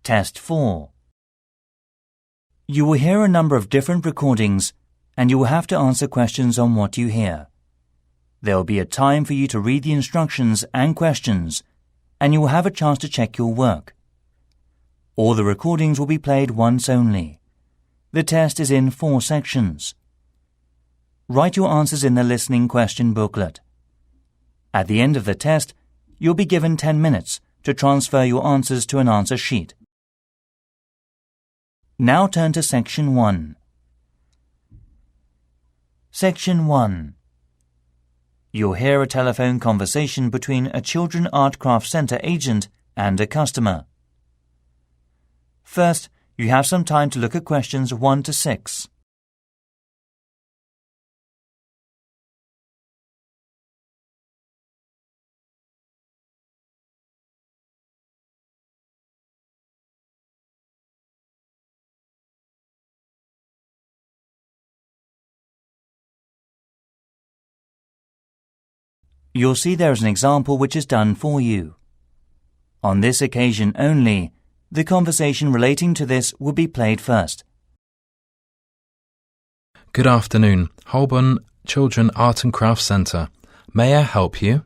Test 4. You will hear a number of different recordings and you will have to answer questions on what you hear. There will be a time for you to read the instructions and questions, and you will have a chance to check your work. All the recordings will be played once only. The test is in 4 sections. Write your answers in the listening question booklet. At the end of the test, you'll be given 10 minutes to transfer your answers to an answer sheet. Now turn to Section 1. Section 1. You'll hear a telephone conversation between a Children Art Craft Centre agent and a customer. First, you have some time to look at questions 1 to 6. You'll see there is an example which is done for you. On this occasion only, the conversation relating to this will be played first. Good afternoon, Holborn Children Art and Craft Centre. May I help you?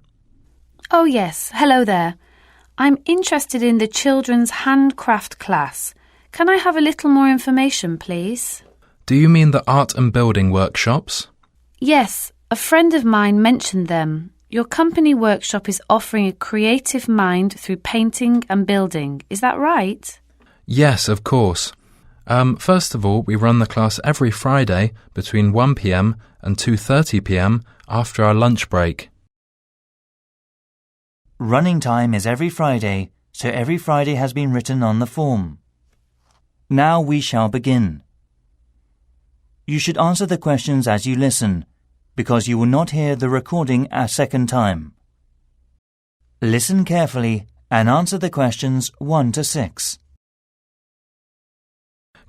Oh yes, hello there. I'm interested in the children's handcraft class. Can I have a little more information, please? Do you mean the art and building workshops? Yes, a friend of mine mentioned them. Your company workshop is offering a creative mind through painting and building. Is that right? Yes, of course. First of all, we run the class every Friday between 1 p.m. and 2:30 p.m. after our lunch break. Running time is every Friday, so every Friday has been written on the form. Now we shall begin. You should answer the questions as you listen, because you will not hear the recording a second time. Listen carefully and answer the questions 1 to 6.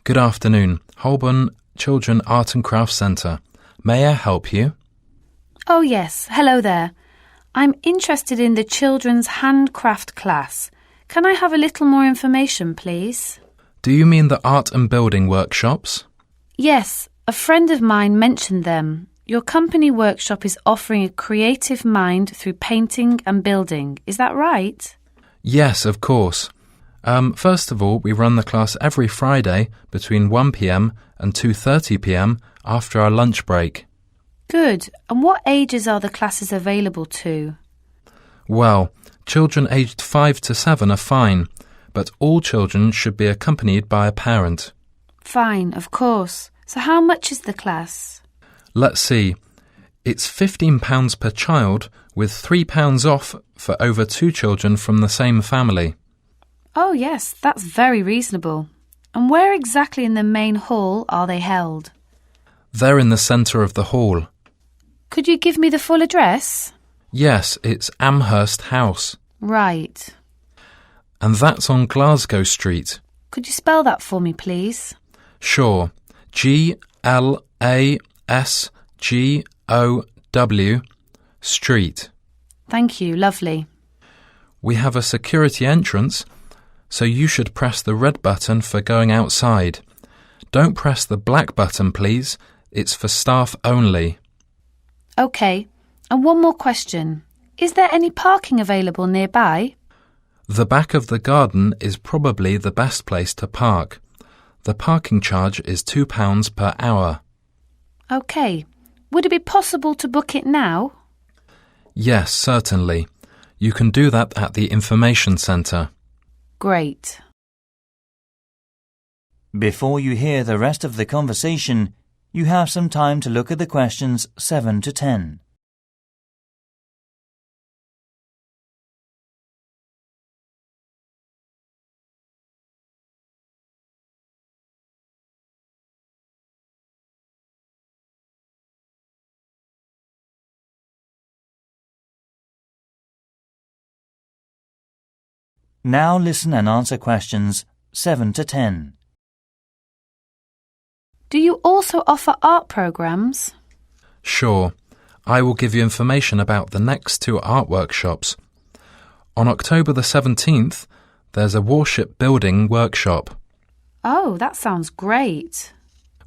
Good afternoon, Holborn Children Art and Craft Centre. May I help you? Oh yes, hello there. I'm interested in the children's handcraft class. Can I have a little more information, please? Do you mean the art and building workshops? Yes, a friend of mine mentioned them. Your company workshop is offering a creative mind through painting and building. Is that right? Yes, of course. First of all, we run the class every Friday between 1 p.m. and 2:30 p.m. after our lunch break. Good. And what ages are the classes available to? Well, children aged 5 to 7 are fine, but all children should be accompanied by a parent. Fine, of course. So how much is the class? Let's see. It's £15 per child with £3 off for over 2 children from the same family. Oh yes, that's very reasonable. And where exactly in the main hall are they held? They're in the centre of the hall. Could you give me the full address? Yes, it's Amherst House. Right. And that's on Glasgow Street. Could you spell that for me, please? Sure. GLASGOW Street. Thank you, lovely. We have a security entrance, so you should press the red button for going outside. Don't press the black button, please. It's for staff only. OK. And one more question. Is there any parking available nearby? The back of the garden is probably the best place to park. The parking charge is £2 per hour. OK. Would it be possible to book it now? Yes, certainly. You can do that at the information centre. Great. Before you hear the rest of the conversation, you have some time to look at the questions 7 to 10. Now listen and answer questions 7 to 10. Do you also offer art programs? Sure. I will give you information about the next 2 art workshops. On October the 17th, There's a warship building workshop. Oh, that sounds great.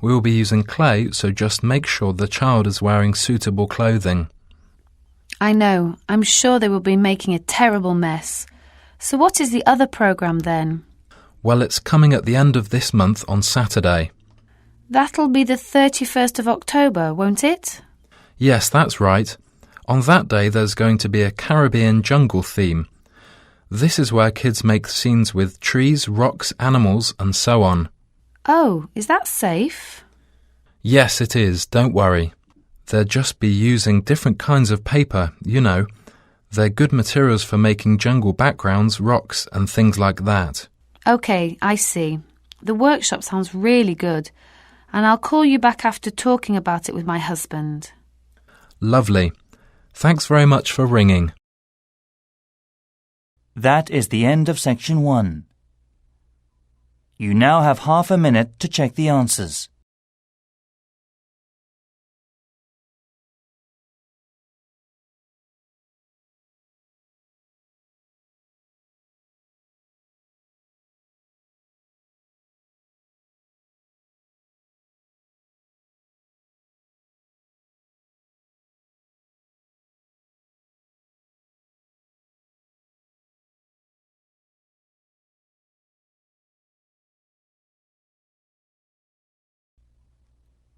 We will be using clay, so just make sure the child is wearing suitable clothing. I know. I'm sure they will be making a terrible mess. So what is the other programme then? Well, it's coming at the end of this month on Saturday. That'll be the 31st of October, won't it? Yes, that's right. On that day there's going to be a Caribbean jungle theme. This is where kids make scenes with trees, rocks, animals and so on. Oh, is that safe? Yes, it is, don't worry. They'll just be using different kinds of paper, you know. They're good materials for making jungle backgrounds, rocks and things like that. OK, I see. The workshop sounds really good, and I'll call you back after talking about it with my husband. Lovely. Thanks very much for ringing. That is the end of section 1. You now have half a minute to check the answers.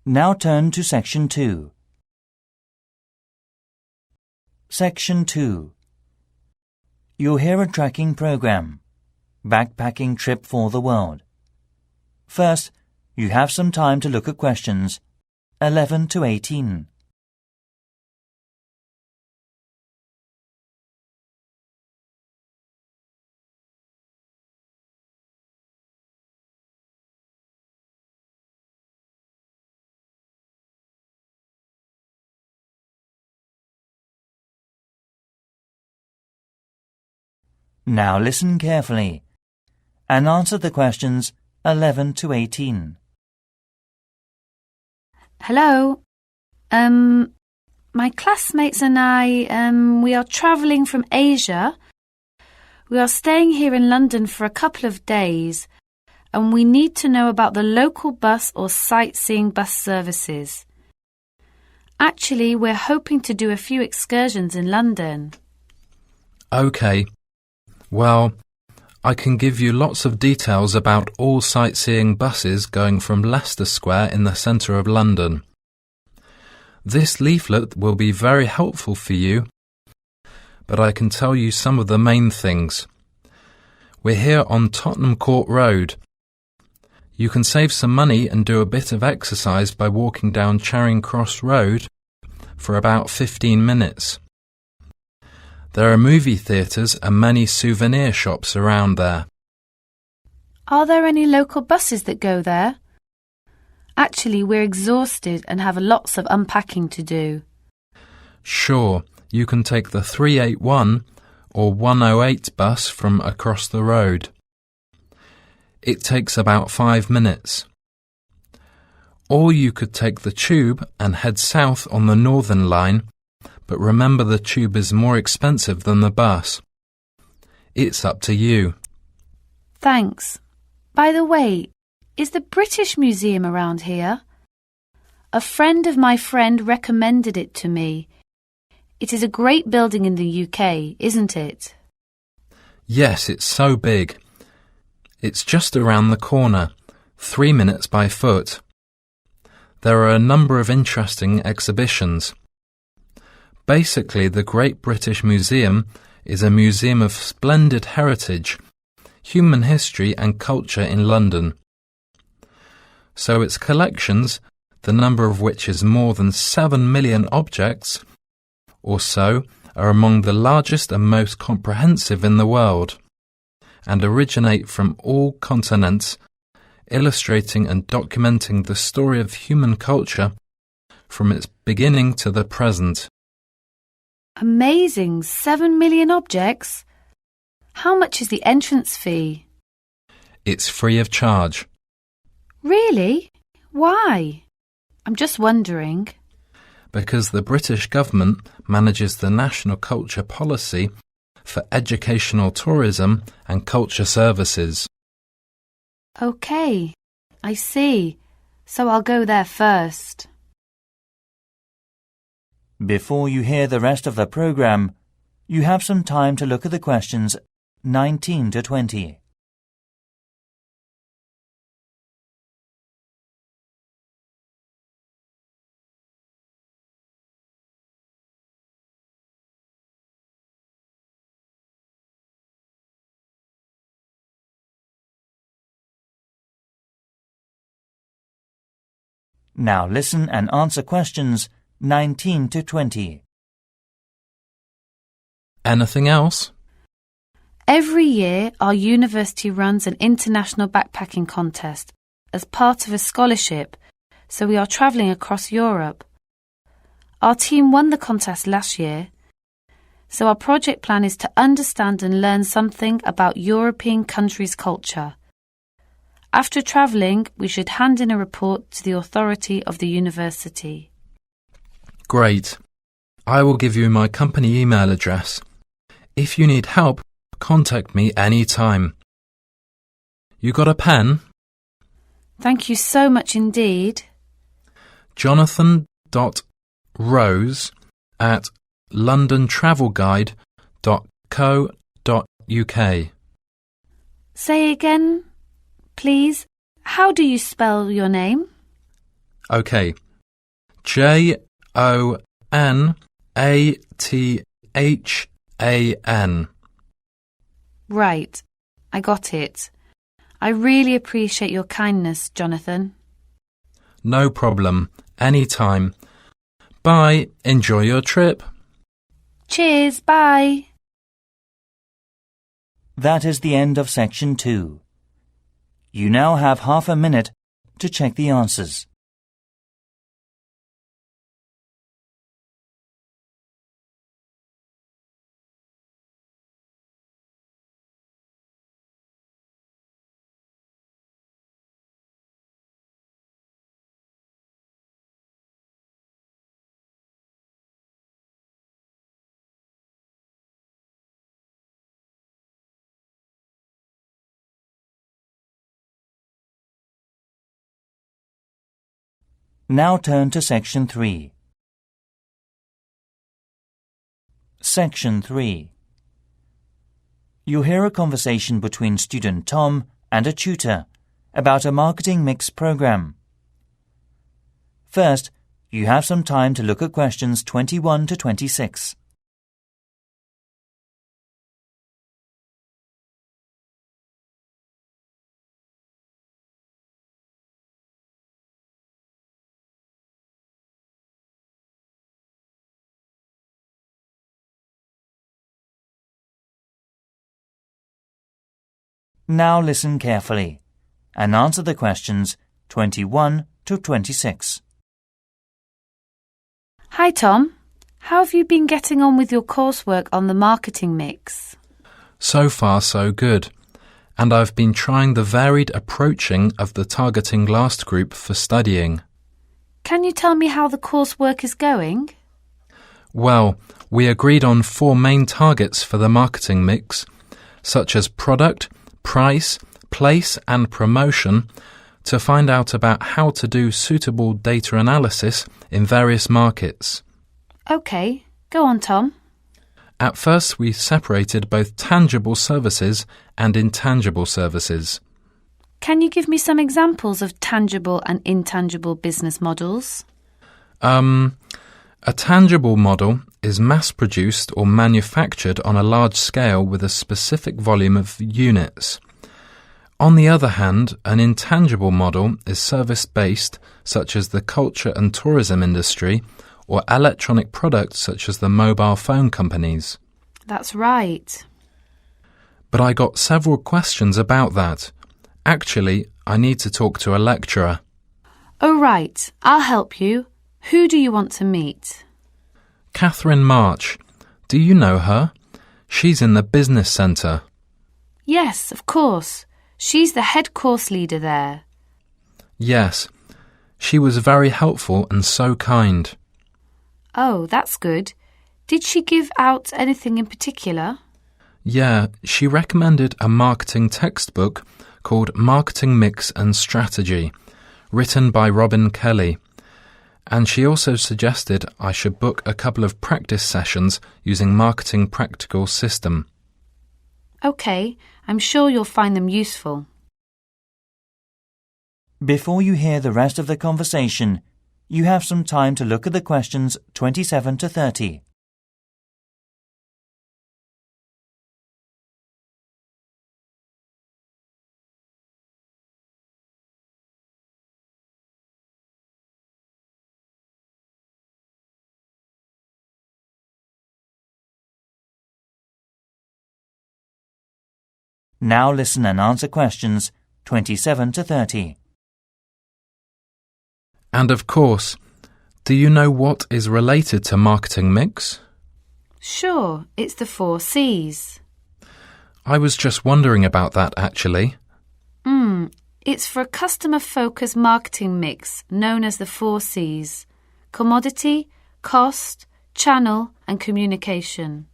Now turn to section 2. Section 2. You'll hear a tracking program. Backpacking trip for the world. First, you have some time to look at questions 11 to 18. Now listen carefully and answer the questions 11 to 18. Hello. My classmates and I, we are travelling from Asia. We are staying here in London for a couple of days, and we need to know about the local bus or sightseeing bus services. Actually, we're hoping to do a few excursions in London. OK. Well, I can give you lots of details about all sightseeing buses going from Leicester Square in the centre of London. This leaflet will be very helpful for you, but I can tell you some of the main things. We're here on Tottenham Court Road. You can save some money and do a bit of exercise by walking down Charing Cross Road for about 15 minutes. There are movie theatres and many souvenir shops around there. Are there any local buses that go there? Actually, we're exhausted and have lots of unpacking to do. Sure, you can take the 381 or 108 bus from across the road. It takes about 5 minutes. Or you could take the tube and head south on the Northern Line, but remember the tube is more expensive than the bus. It's up to you. Thanks. By the way, is the British Museum around here? A friend of my friend recommended it to me. It is a great building in the UK, isn't it? Yes, it's so big. It's just around the corner, 3 minutes by foot. There are a number of interesting exhibitions. Basically, the Great British Museum is a museum of splendid heritage, human history and culture in London. So its collections, the number of which is more than 7 million objects or so, are among the largest and most comprehensive in the world, and originate from all continents, illustrating and documenting the story of human culture from its beginning to the present. Amazing! 7 million objects? How much is the entrance fee? It's free of charge. Really? Why? I'm just wondering. Because the British government manages the national culture policy for educational tourism and culture services. OK, I see. So I'll go there first. Before you hear the rest of the program, you have some time to look at the questions 19 to 20. Now listen and answer questions 19 to 20. Anything else? Every year, our university runs an international backpacking contest as part of a scholarship, so we are travelling across Europe. Our team won the contest last year, so our project plan is to understand and learn something about European countries' culture. After travelling, we should hand in a report to the authority of the university. Great. I will give you my company email address. If you need help, contact me any time. You got a pen? Thank you so much indeed. jonathan.rose@londontravelguide.co.uk. Say again, please. How do you spell your name? OK. JONATHAN. Right, I got it. I really appreciate your kindness, Jonathan. No problem. Any time. Bye. Enjoy your trip. Cheers, bye. That is the end of section 2. You now have half a minute to check the answers. Now turn to section 3. Section 3. You'll hear a conversation between student Tom and a tutor about a marketing mix program. First, you have some time to look at questions 21 to 26. Now listen carefully and answer the questions 21 to 26. Hi, Tom. How have you been getting on with your coursework on the marketing mix? So far, so good. And I've been trying the varied approaching of the targeting last group for studying. Can you tell me how the coursework is going? Well, we agreed on 4 main targets for the marketing mix, such as product, price, place and promotion, to find out about how to do suitable data analysis in various markets. OK, go on, Tom. At first, we separated both tangible services and intangible services. Can you give me some examples of tangible and intangible business models? A tangible model is mass-produced or manufactured on a large scale with a specific volume of units. On the other hand, an intangible model is service-based, such as the culture and tourism industry, or electronic products such as the mobile phone companies. That's right. But I got several questions about that. Actually, I need to talk to a lecturer. Oh, right. I'll help you. Who do you want to meet? Catherine March. Do you know her? She's in the business centre. Yes, of course. She's the head course leader there. Yes. She was very helpful and so kind. Oh, that's good. Did she give out anything in particular? Yeah, she recommended a marketing textbook called Marketing Mix and Strategy, written by Robin Kelly. And she also suggested I should book a couple of practice sessions using Marketing Practical System. OK, I'm sure you'll find them useful. Before you hear the rest of the conversation, you have some time to look at the questions 27 to 30. Now listen and answer questions 27 to 30. And of course, do you know what is related to marketing mix? Sure, it's the 4 C's. I was just wondering about that actually. It's for a customer-focused marketing mix known as the 4 C's: commodity, cost, channel and communication.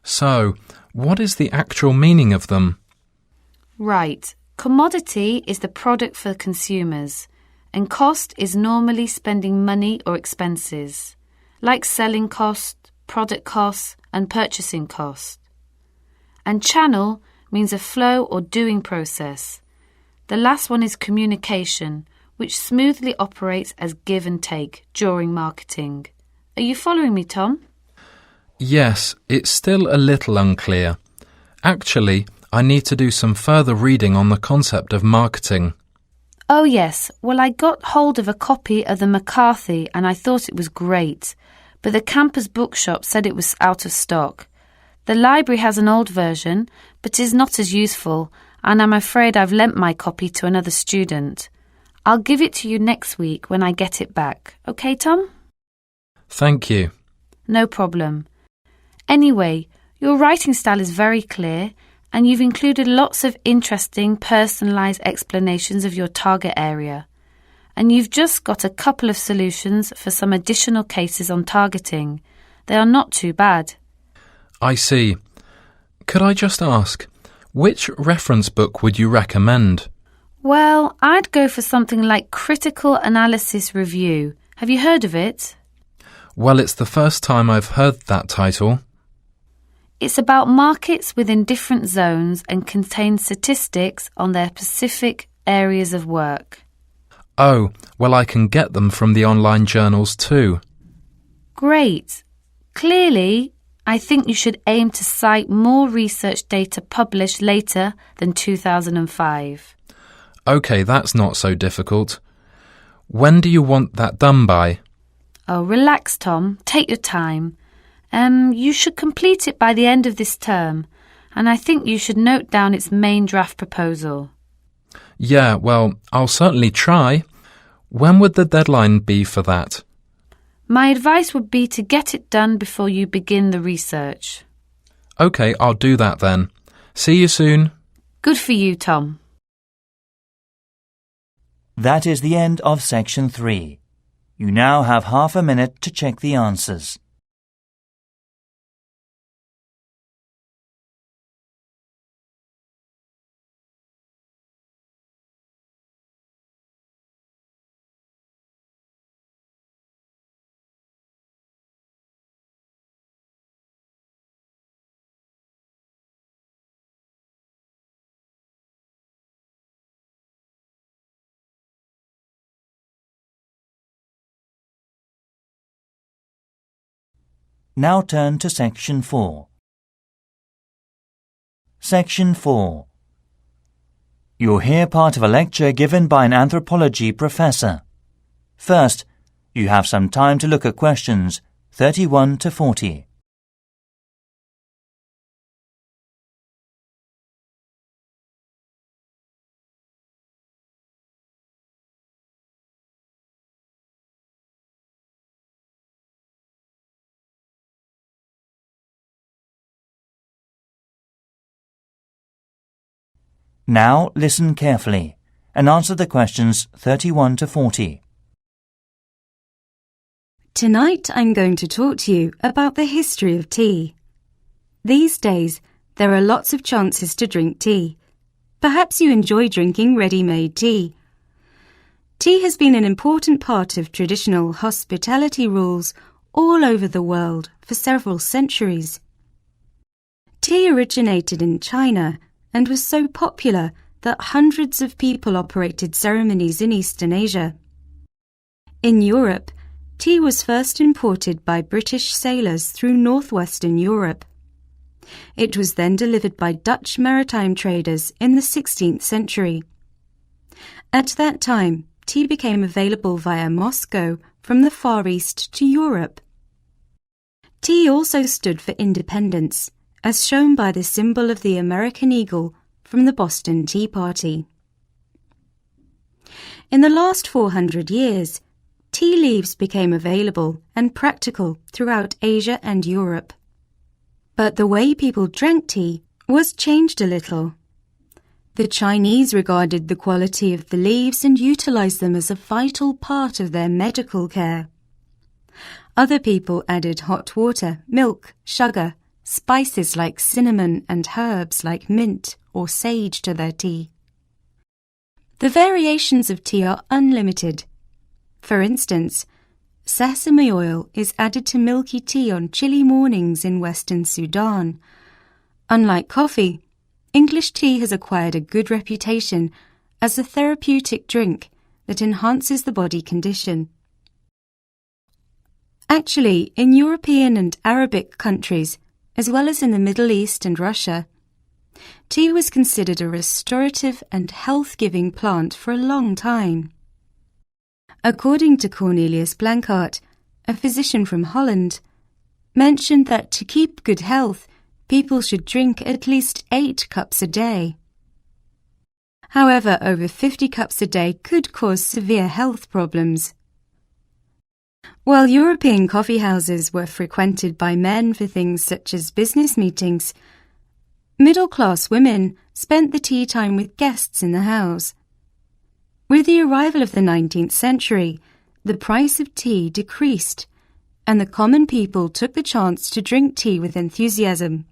So, what is the actual meaning of them? Right. Commodity is the product for consumers, and cost is normally spending money or expenses, like selling cost, product costs, and purchasing cost. And channel means a flow or doing process. The last one is communication, which smoothly operates as give and take during marketing. Are you following me, Tom? Yes, it's still a little unclear. Actually, I need to do some further reading on the concept of marketing. Oh yes, well I got hold of a copy of the McCarthy and I thought it was great, but the campus bookshop said it was out of stock. The library has an old version, but is not as useful, and I'm afraid I've lent my copy to another student. I'll give it to you next week when I get it back. OK, Tom? Thank you. No problem. Anyway, your writing style is very clear, and you've included lots of interesting, personalised explanations of your target area. And you've just got a couple of solutions for some additional cases on targeting. They are not too bad. I see. Could I just ask, which reference book would you recommend? Well, I'd go for something like Critical Analysis Review. Have you heard of it? Well, it's the first time I've heard that title. It's about markets within different zones and contains statistics on their specific areas of work. Oh, well, I can get them from the online journals too. Great. Clearly, I think you should aim to cite more research data published later than 2005. OK, that's not so difficult. When do you want that done by? Oh, relax, Tom. Take your time. You should complete it by the end of this term, and I think you should note down its main draft proposal. Yeah, well, I'll certainly try. When would the deadline be for that? My advice would be to get it done before you begin the research. OK, I'll do that then. See you soon. Good for you, Tom. That is the end of section 3. You now have half a minute to check the answers. Now turn to Section 4. Section 4. You'll hear part of a lecture given by an anthropology professor. First, you have some time to look at questions 31 to 40. Now listen carefully and answer the questions 31 to 40. Tonight I'm going to talk to you about the history of tea. These days, there are lots of chances to drink tea. Perhaps you enjoy drinking ready-made tea. Tea has been an important part of traditional hospitality rules all over the world for several centuries. Tea originated in China and was so popular that hundreds of people operated ceremonies in Eastern Asia. In Europe, tea was first imported by British sailors through northwestern Europe. It was then delivered by Dutch maritime traders in the 16th century. At that time, tea became available via Moscow from the Far East to Europe. Tea also stood for independence, as shown by the symbol of the American eagle from the Boston Tea Party. In the last 400 years, tea leaves became available and practical throughout Asia and Europe. But the way people drank tea was changed a little. The Chinese regarded the quality of the leaves and utilized them as a vital part of their medical care. Other people added hot water, milk, sugar, spices like cinnamon and herbs like mint or sage to their tea. The variations of tea are unlimited. For instance, sesame oil is added to milky tea on chilly mornings in Western Sudan. Unlike coffee, English tea has acquired a good reputation as a therapeutic drink that enhances the body condition. Actually, in European and Arabic countries, as well as in the Middle East and Russia, tea was considered a restorative and health-giving plant for a long time. According to Cornelius Blanchart, a physician from Holland, mentioned that to keep good health, people should drink at least 8 cups a day. However, over 50 cups a day could cause severe health problems. While European coffee houses were frequented by men for things such as business meetings, middle-class women spent the tea time with guests in the house. With the arrival of the 19th century, the price of tea decreased, and the common people took the chance to drink tea with enthusiasm.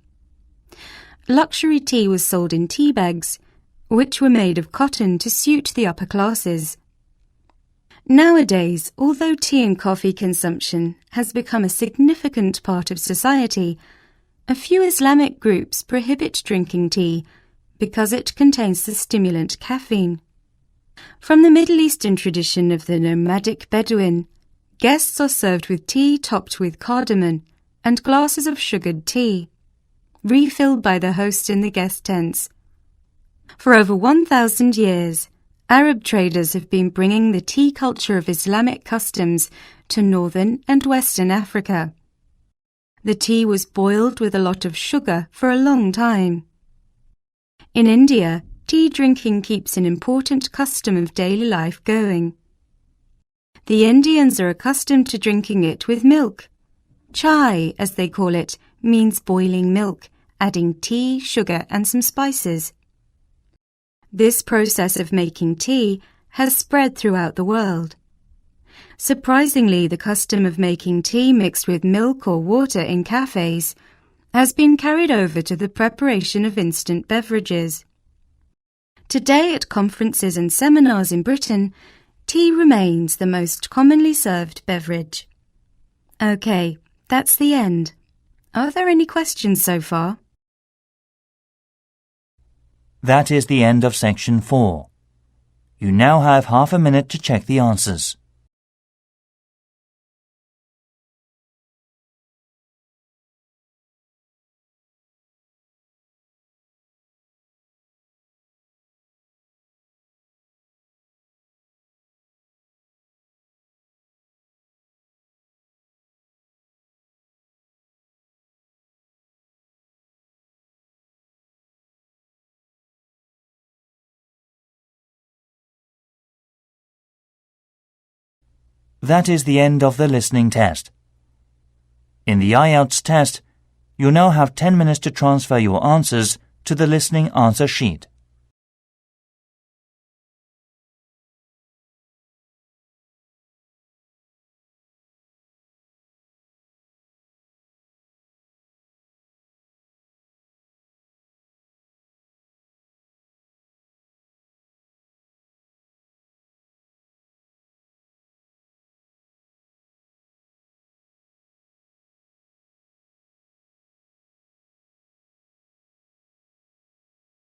Luxury tea was sold in tea bags, which were made of cotton to suit the upper classes. Nowadays, although tea and coffee consumption has become a significant part of society, a few Islamic groups prohibit drinking tea because it contains the stimulant caffeine. From the Middle Eastern tradition of the nomadic Bedouin, guests are served with tea topped with cardamom and glasses of sugared tea, refilled by the host in the guest tents. For over 1,000 years, Arab traders have been bringing the tea culture of Islamic customs to northern and western Africa. The tea was boiled with a lot of sugar for a long time. In India, tea drinking keeps an important custom of daily life going. The Indians are accustomed to drinking it with milk. Chai, as they call it, means boiling milk, adding tea, sugar, and some spices. This process of making tea has spread throughout the world. Surprisingly, the custom of making tea mixed with milk or water in cafes has been carried over to the preparation of instant beverages. Today, at conferences and seminars in Britain, tea remains the most commonly served beverage. Okay, that's the end. Are there any questions so far? That is the end of section 4. You now have half a minute to check the answers. That is the end of the listening test. In the Ielts test, you'll now have 10 minutes to transfer your answers to the listening answer sheet.